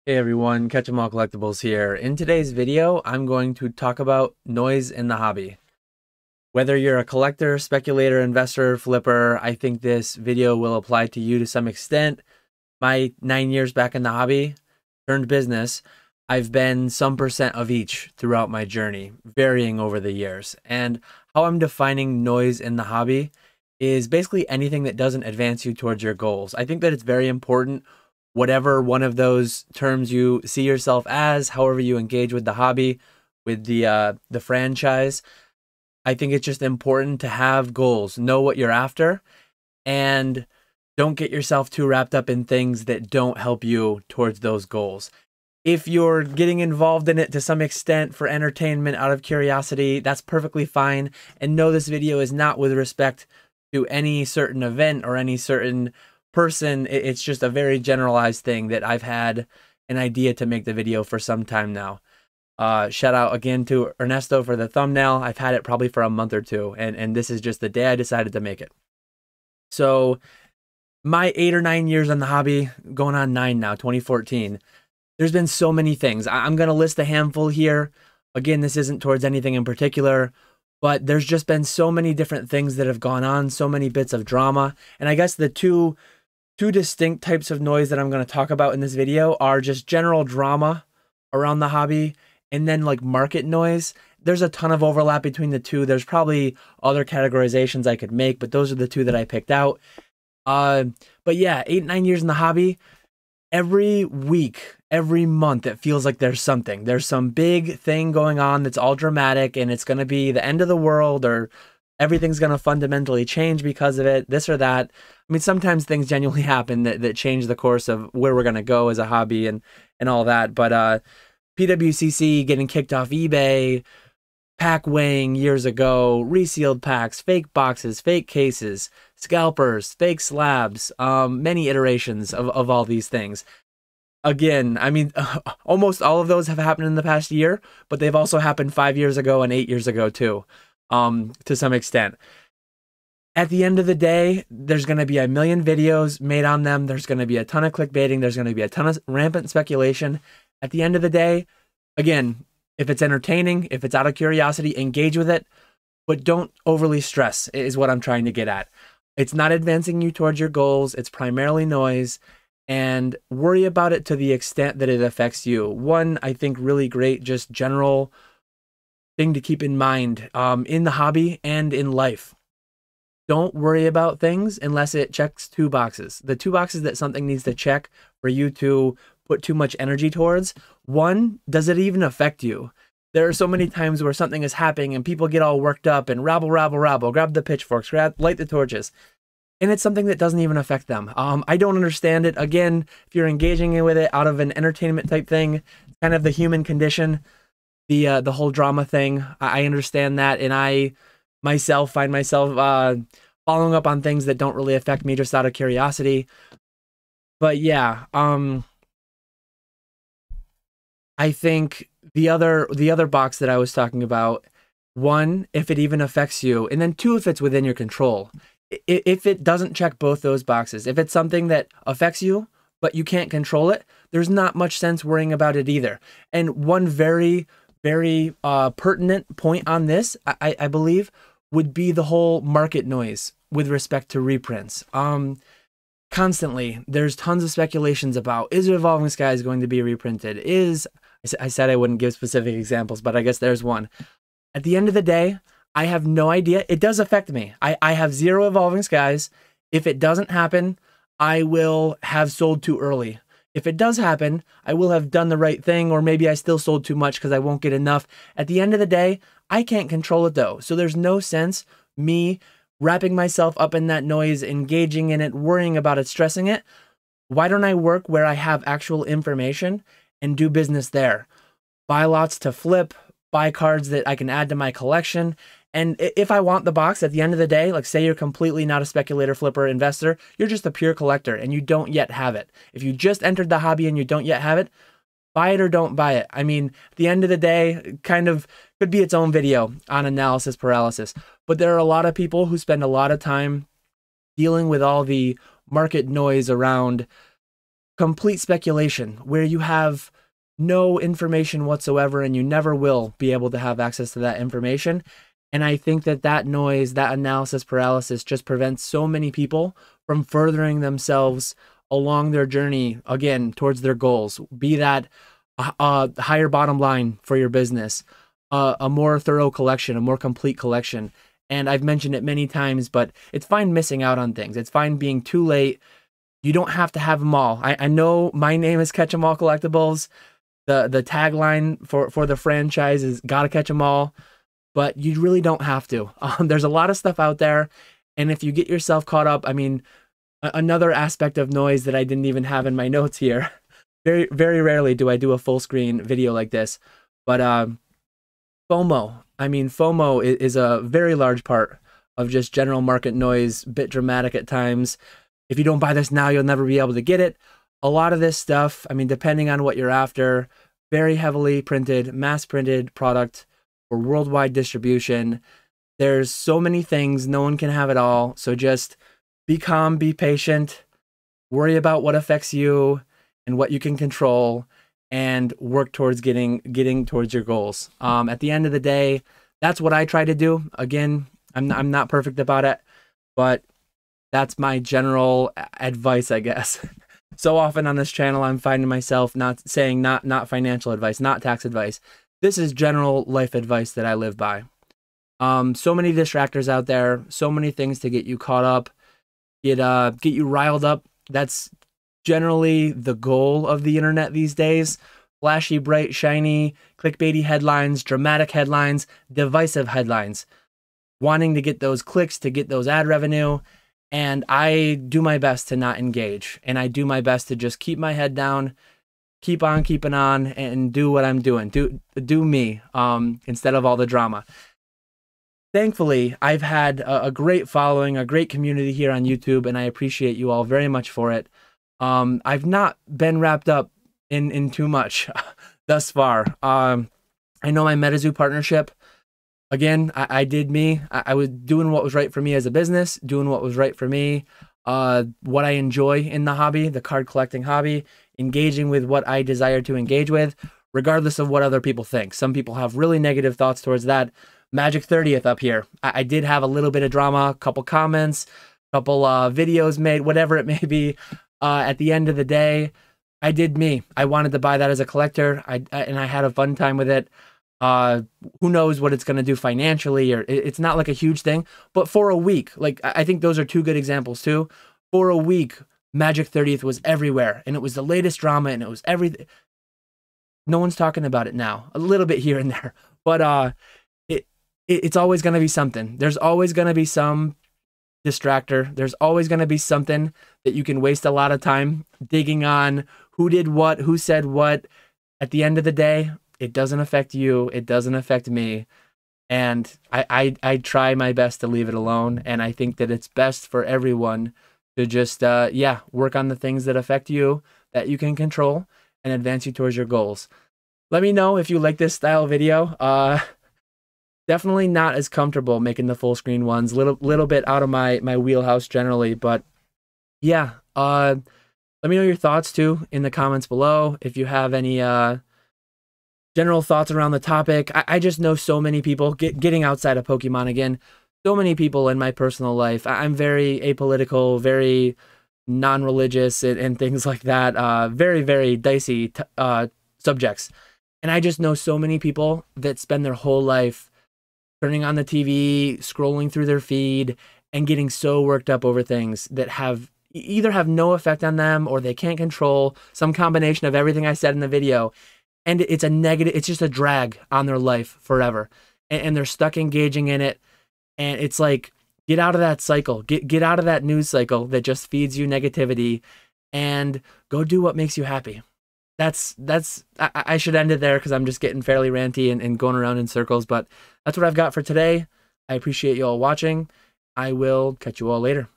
Hey everyone, Catch 'em All Collectibles here. In today's video, I'm going to talk about noise in the hobby. Whether you're a collector, speculator, investor, flipper, I think this video will apply to you to some extent. My 9 years back in the hobby turned business, I've been some percent of each throughout my journey, varying over the years. And how I'm defining noise in the hobby is basically anything that doesn't advance you towards your goals. I think that it's very important, whatever one of those terms you see yourself as, however you engage with the hobby, with the franchise. I think it's just important to have goals, know what you're after, and don't get yourself too wrapped up in things that don't help you towards those goals. If you're getting involved in it to some extent for entertainment out of curiosity, that's perfectly fine. And no, this video is not with respect to any certain event or any certain person. It's just a very generalized thing that I've had an idea to make the video for some time now. Shout out again to Ernesto for the thumbnail. I've had it probably for a month or two, and this is just the day I decided to make it. So my 8 or 9 years on the hobby, going on 9 now, 2014, there's been so many things. I'm going to list a handful here. Again, this isn't towards anything in particular, but there's just been so many different things that have gone on, so many bits of drama. And I guess the two distinct types of noise that I'm going to talk about in this video are just general drama around the hobby and then like market noise. There's a ton of overlap between the two. There's probably other categorizations I could make, but those are the two that I picked out. But yeah, 8, 9 years in the hobby, every week, every month, it feels like there's something. There's some big thing going on that's all dramatic, and it's going to be the end of the world, or everything's going to fundamentally change because of it, this or that. I mean, sometimes things genuinely happen that change the course of where we're going to go as a hobby and all that. But PWCC getting kicked off eBay, pack weighing years ago, resealed packs, fake boxes, fake cases, scalpers, fake slabs, many iterations of all these things. Again, I mean, almost all of those have happened in the past year, but they've also happened 5 years ago and 8 years ago too, to some extent. At the end of the day, there's going to be a million videos made on them. There's going to be a ton of clickbaiting. There's going to be a ton of rampant speculation. At the end of the day, again, if it's entertaining, if it's out of curiosity, engage with it, but don't overly stress is what I'm trying to get at. It's not advancing you towards your goals. It's primarily noise, and worry about it to the extent that it affects you. One, I think, really great, just general thing to keep in mind in the hobby and in life. Don't worry about things unless it checks 2 boxes. The 2 boxes that something needs to check for you to put too much energy towards. One, does it even affect you? There are so many times where something is happening and people get all worked up and rabble, rabble, rabble, grab the pitchforks, light the torches. And it's something that doesn't even affect them. I don't understand it. Again, if you're engaging with it out of an entertainment type thing, kind of the human condition, the whole drama thing, I understand that. And I myself find myself following up on things that don't really affect me just out of curiosity. But yeah, I think the other box that I was talking about, 1, if it even affects you, and then 2, if it's within your control. If it doesn't check both those boxes, if it's something that affects you, but you can't control it, there's not much sense worrying about it either. And one very, very pertinent point on this, I believe, would be the whole market noise with respect to reprints. Constantly, there's tons of speculations about, is Evolving Skies going to be reprinted? I said I wouldn't give specific examples, but I guess there's one. At the end of the day, I have no idea. It does affect me. I have 0 Evolving Skies. If it doesn't happen, I will have sold too early. If it does happen, I will have done the right thing, or maybe I still sold too much because I won't get enough. At the end of the day, I can't control it though. So there's no sense me wrapping myself up in that noise, engaging in it, worrying about it, stressing it. Why don't I work where I have actual information and do business there? Buy lots to flip, buy cards that I can add to my collection. And if I want the box at the end of the day, like say you're completely not a speculator, flipper, investor, you're just a pure collector and you don't yet have it. If you just entered the hobby and you don't yet have it, buy it or don't buy it. I mean, at the end of the day, kind of could be its own video on analysis paralysis. But there are a lot of people who spend a lot of time dealing with all the market noise around complete speculation where you have no information whatsoever and you never will be able to have access to that information. And I think that that noise, that analysis paralysis just prevents so many people from furthering themselves along their journey, again, towards their goals, be that a higher bottom line for your business, a more thorough collection, a more complete collection. And I've mentioned it many times, but it's fine missing out on things. It's fine being too late. You don't have to have them all. I know my name is Catch 'em All Collectibles. The tagline for the franchise is gotta catch 'em all, but you really don't have to. There's a lot of stuff out there. And if you get yourself caught up, I mean, another aspect of noise that I didn't even have in my notes here. Very, very rarely do I do a full screen video like this, but FOMO. I mean, FOMO is a very large part of just general market noise, bit dramatic at times. If you don't buy this now, you'll never be able to get it. A lot of this stuff, I mean, depending on what you're after, very heavily printed, mass printed product for worldwide distribution. There's so many things, no one can have it all. So just be calm, be patient, worry about what affects you and what you can control, and work towards getting towards your goals. At the end of the day, that's what I try to do. Again, I'm not perfect about it, but that's my general advice, I guess. So often on this channel, I'm finding myself not saying not financial advice, not tax advice. This is general life advice that I live by. So many distractors out there, so many things to get you caught up, get you riled up. That's generally the goal of the internet these days. Flashy, bright, shiny, clickbaity headlines, dramatic headlines, divisive headlines, wanting to get those clicks, to get those ad revenue. And I do my best to not engage. And I do my best to just keep my head down, keep on keeping on, and do what I'm doing. Do me, instead of all the drama. Thankfully, I've had a great following, a great community here on YouTube, and I appreciate you all very much for it. I've not been wrapped up in too much thus far. I know my MetaZoo partnership, again, I did me. I was doing what was right for me as a business, doing what was right for me, what I enjoy in the hobby, the card collecting hobby, engaging with what I desire to engage with, regardless of what other people think. Some people have really negative thoughts towards that. Magic 30th up here. I did have a little bit of drama, a couple comments, a couple videos made, whatever it may be. At the end of the day, I did me. I wanted to buy that as a collector, and I had a fun time with it. Who knows what it's going to do financially, or it's not like a huge thing, but for a week, like I think those are two good examples too. For a week, Magic 30th was everywhere, and it was the latest drama, and it was everything. No one's talking about it now, a little bit here and there, but it's always going to be something. There's always going to be some distractor. There's always going to be something that you can waste a lot of time digging on who did what, who said what. At the end of the day, it doesn't affect you. It doesn't affect me. And I try my best to leave it alone. And I think that it's best for everyone to just, work on the things that affect you, that you can control, and advance you towards your goals. Let me know if you like this style video. Definitely not as comfortable making the full screen ones. Little bit out of my wheelhouse generally, but yeah. Let me know your thoughts too in the comments below. If you have any general thoughts around the topic. I just know so many people getting outside of Pokemon again. So many people in my personal life. I'm very apolitical, very non-religious, and things like that. Very, very dicey subjects. And I just know so many people that spend their whole life turning on the TV, scrolling through their feed, and getting so worked up over things that either have no effect on them or they can't control, some combination of everything I said in the video. And it's a negative, it's just a drag on their life forever. And they're stuck engaging in it. And it's like, get out of that cycle. Get out of that news cycle that just feeds you negativity, and go do what makes you happy. I should end it there because I'm just getting fairly ranty and going around in circles, but that's what I've got for today. I appreciate you all watching. I will catch you all later.